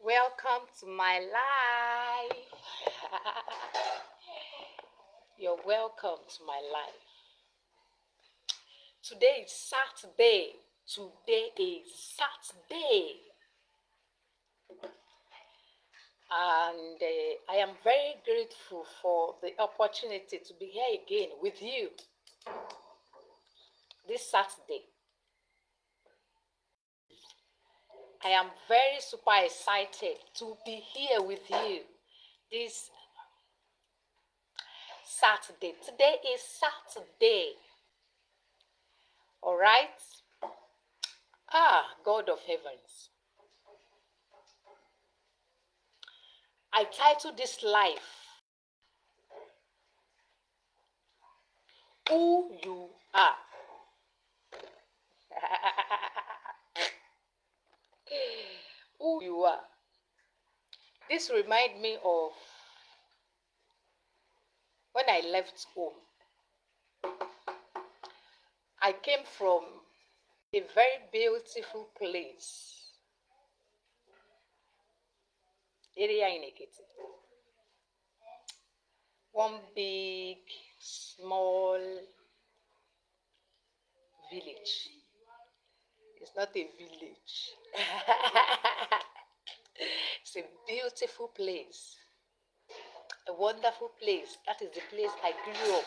Welcome to my life. You're welcome to my life. Today is Saturday. And I am very grateful for the opportunity to be here again with you this Saturday. I am very super excited to be here with you this Saturday. Today is Saturday. All right? God of heavens. I titled this life, Who You Are. Who you are. This reminds me of when I left home. I came from a very beautiful place, area in Ekiti. One big, small village. It's not a village. It's a beautiful place. A wonderful place. That is the place I grew up.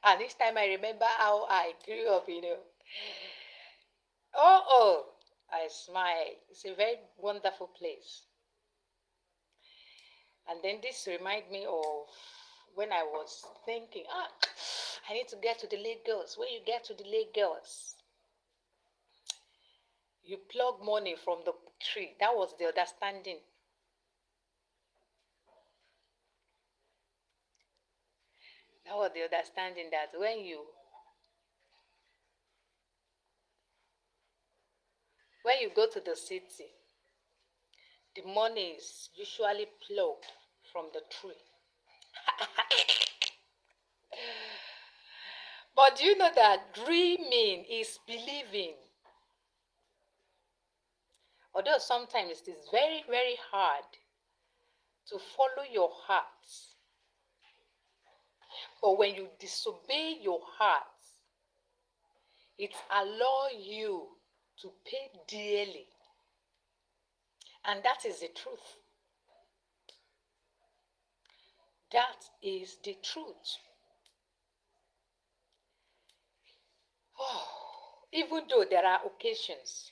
And each time I remember how I grew up, I smile. It's a very wonderful place. And then this reminds me of when I was thinking, I need to get to the Lagos. When you get to the Lagos, you plug money from the tree. That was the understanding. That was the understanding that when you go to the city, the money is usually plucked from the tree. But do you know that dreaming is believing? Although sometimes it is very, very hard to follow your heart. But when you disobey your heart, it allows you to pay dearly. And that is the truth. That is the truth. Even though there are occasions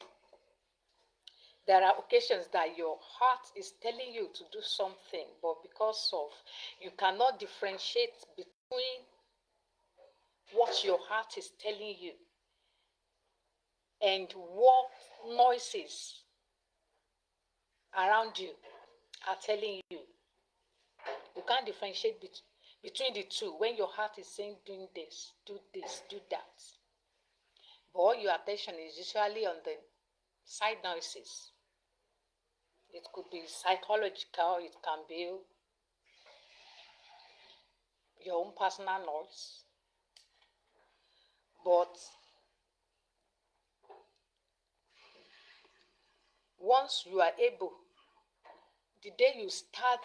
that your heart is telling you to do something, but because of you cannot differentiate between what your heart is telling you and what noises around you are telling you. You can't differentiate between the two when your heart is saying do this, do that. But all your attention is usually on the side noises. It could be psychological, it can be your own personal noise. But once you are able, the day you start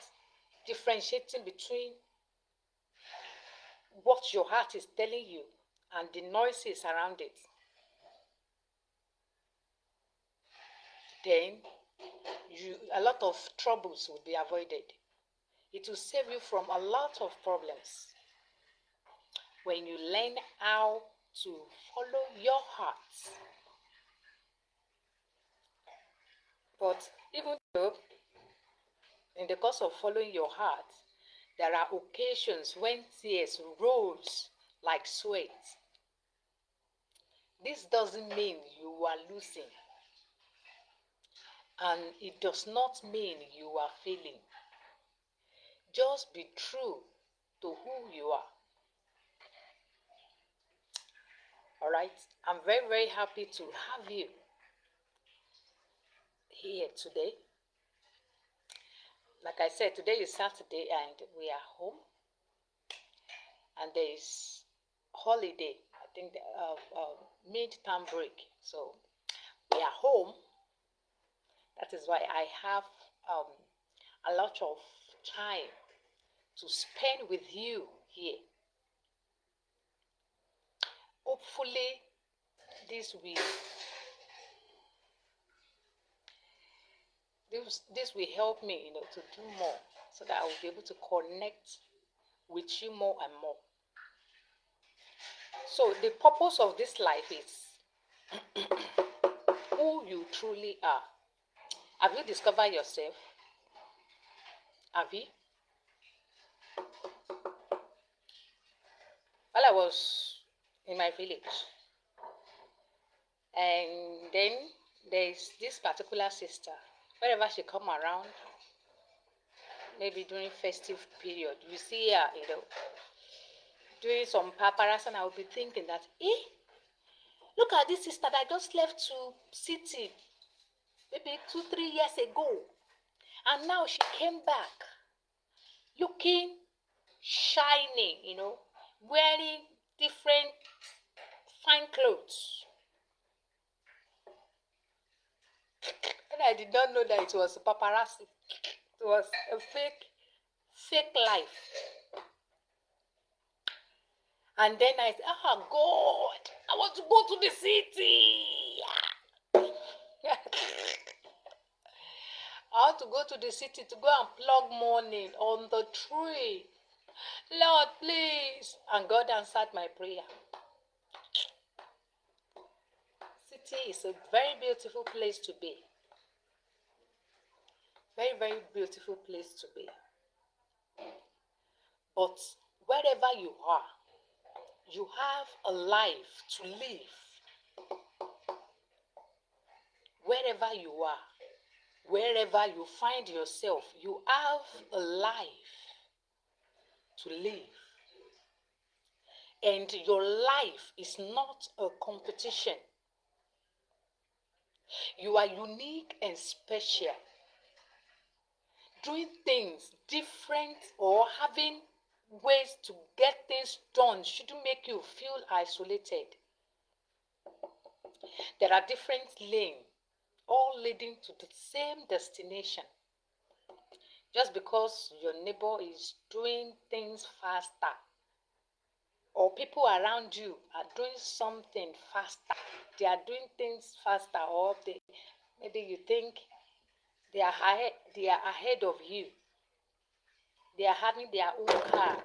differentiating between what your heart is telling you and the noises around it, then a lot of troubles will be avoided. It will save you from a lot of problems when you learn how to follow your heart. But even though in the course of following your heart, there are occasions when tears rolls like sweat. This doesn't mean you are losing. And it does not mean you are failing. Just be true to who you are. All right? I'm very, very happy to have you here today. Like I said, today is Saturday and we are home. And there is holiday, I think, mid-term break. So we are home. That is why I have a lot of time to spend with you here. Hopefully, this will this will help me, to do more, so that I will be able to connect with you more and more. So the purpose of this life is who you truly are. Have you discovered yourself? Have you? While I was in my village, and then there's this particular sister. Whenever she come around, maybe during festive period, you see her, doing some paparazzi, and I will be thinking that, look at this sister that just left to city maybe 2-3 years ago, and now she came back looking shining, wearing different fine clothes. And I did not know that it was paparazzi. It was a fake life. And then I said, God, I want to go to the city. I want to go to the city to go and plug money on the tree. Lord, please. And God answered my prayer. City is a very beautiful place to be. Very, very beautiful place to be. But wherever you are, you have a life to live. Wherever you are, wherever you find yourself, you have a life to live. And your life is not a competition. You are unique and special. Doing things different or having ways to get things done shouldn't make you feel isolated. There are different lanes, all leading to the same destination. Just because your neighbor is doing things faster, or people around you are doing something faster, they are doing things faster, or maybe you think they are ahead of you. They are having their own car.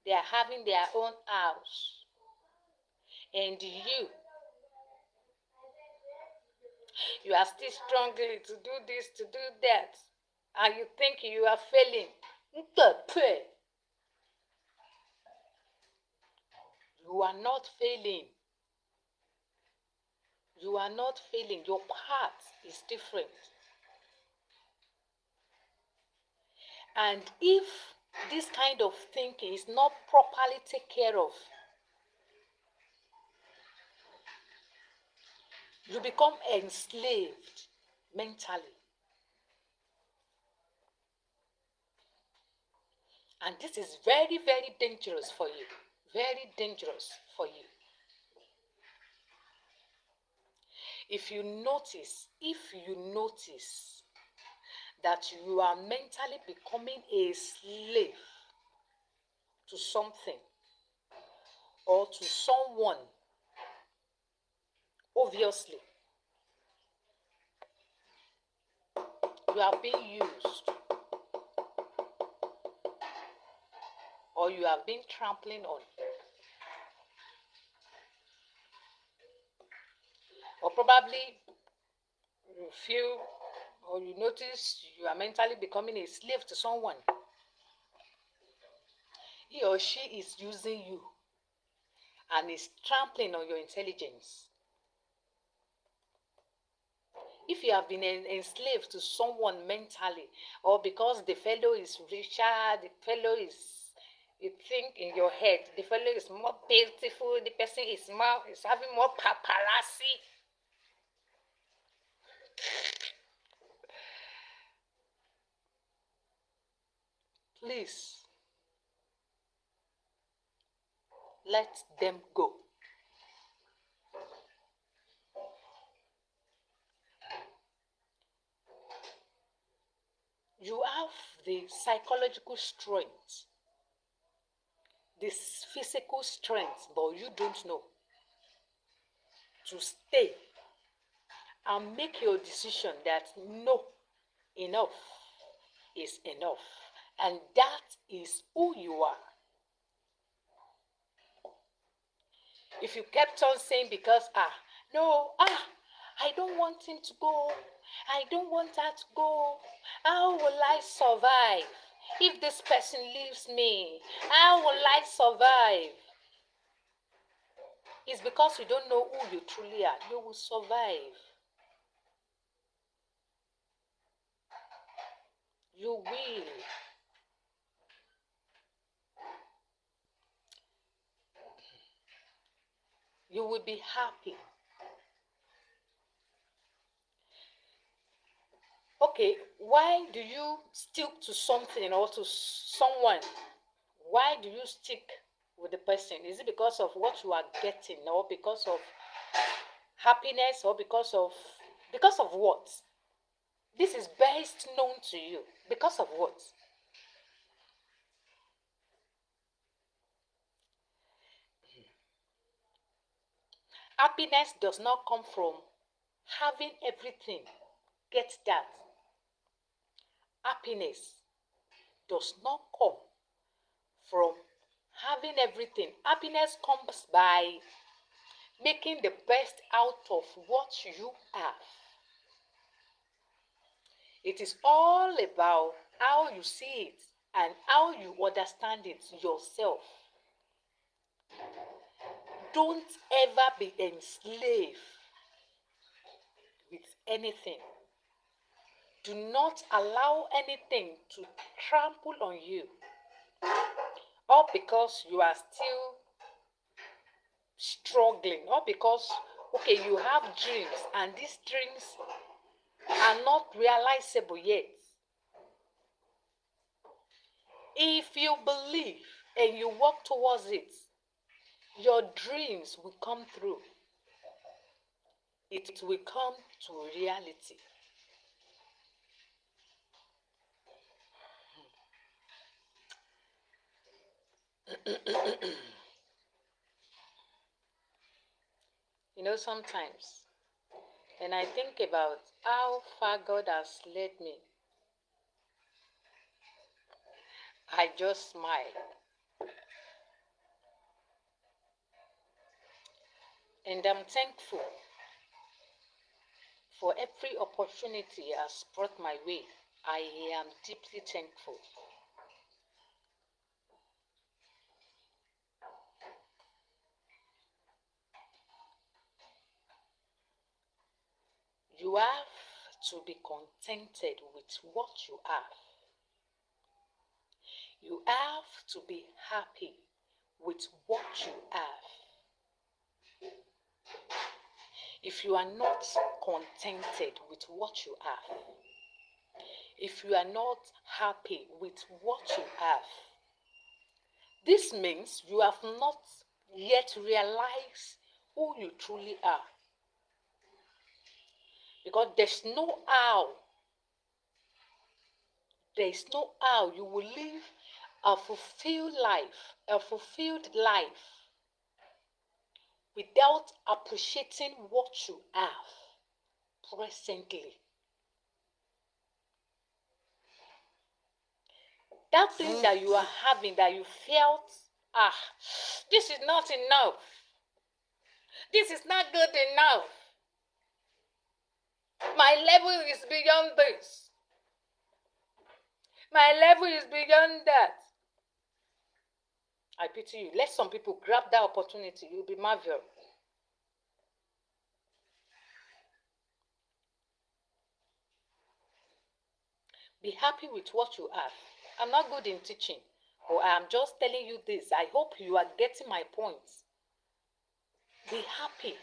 They are having their own house. And you are still struggling to do this, to do that. And you think you are failing. You are not failing. You are not failing. Your path is different. And if this kind of thinking is not properly taken care of, you become enslaved mentally. And this is very, very dangerous for you. Very dangerous for you. If you notice that you are mentally becoming a slave to something or to someone, obviously, you are being used, or you have been trampling on, or probably you feel or you notice you are mentally becoming a slave to someone. He or she is using you and is trampling on your intelligence. If you have been enslaved to someone mentally, or because the fellow is richer, the fellow is, you think in your head, the fellow is more beautiful, the person is having more paparazzi. Please, let them go. have the psychological strength, this physical strength, but you don't know to stay and make your decision that no, enough is enough, and that is who you are. If you kept on saying because no, I don't want him to go, I don't want her to go, how will I survive if this person leaves me? How will I survive? It's because you don't know who you truly are. You will survive. You will. You will be happy. Okay, why do you stick to something or to someone? Why do you stick with the person? Is it because of what you are getting, or because of happiness, or because of what? This is best known to you. Because of what? Happiness does not come from having everything. Get that. Happiness does not come from having everything. Happiness comes by making the best out of what you have. It is all about how you see it and how you understand it yourself. Don't ever be enslaved with anything. Do not allow anything to trample on you, or because you are still struggling, or because, okay, you have dreams and these dreams are not realizable yet. If you believe and you work towards it, your dreams will come through. It will come to reality. Sometimes, and I think about how far God has led me, I just smile. And I'm thankful for every opportunity He has brought my way. I am deeply thankful. You have to be contented with what you have. You have to be happy with what you have. If you are not contented with what you have, if you are not happy with what you have, this means you have not yet realized who you truly are. Because there's no how you will live a fulfilled life without appreciating what you have presently. That thing that you are having, that you felt, this is not enough. This is not good enough. My level is beyond this. My level is beyond that. I pity you. Let some people grab that opportunity. You'll be marveled. Be happy with what you have. I'm not good in teaching, but I'm just telling you this. I hope you are getting my points. Be happy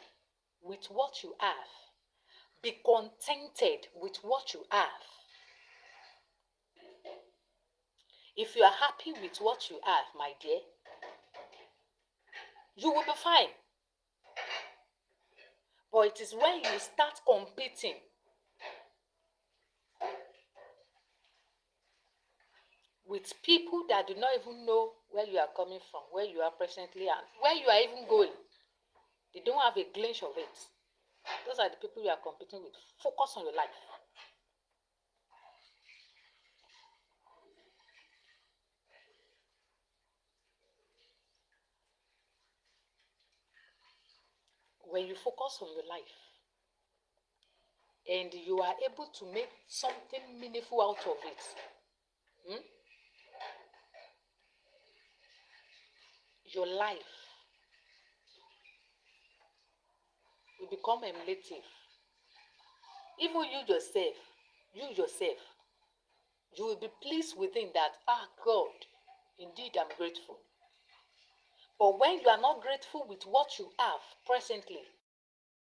with what you have. Be contented with what you have. If you are happy with what you have, my dear, you will be fine. But it is when you start competing with people that do not even know where you are coming from, where you are presently, and where you are even going. They don't have a glimpse of it. Those are the people you are competing with. Focus on your life. When you focus on your life and you are able to make something meaningful out of it, your life will become emulative. Even you yourself, you will be pleased within that, God, indeed I'm grateful. But when you are not grateful with what you have presently,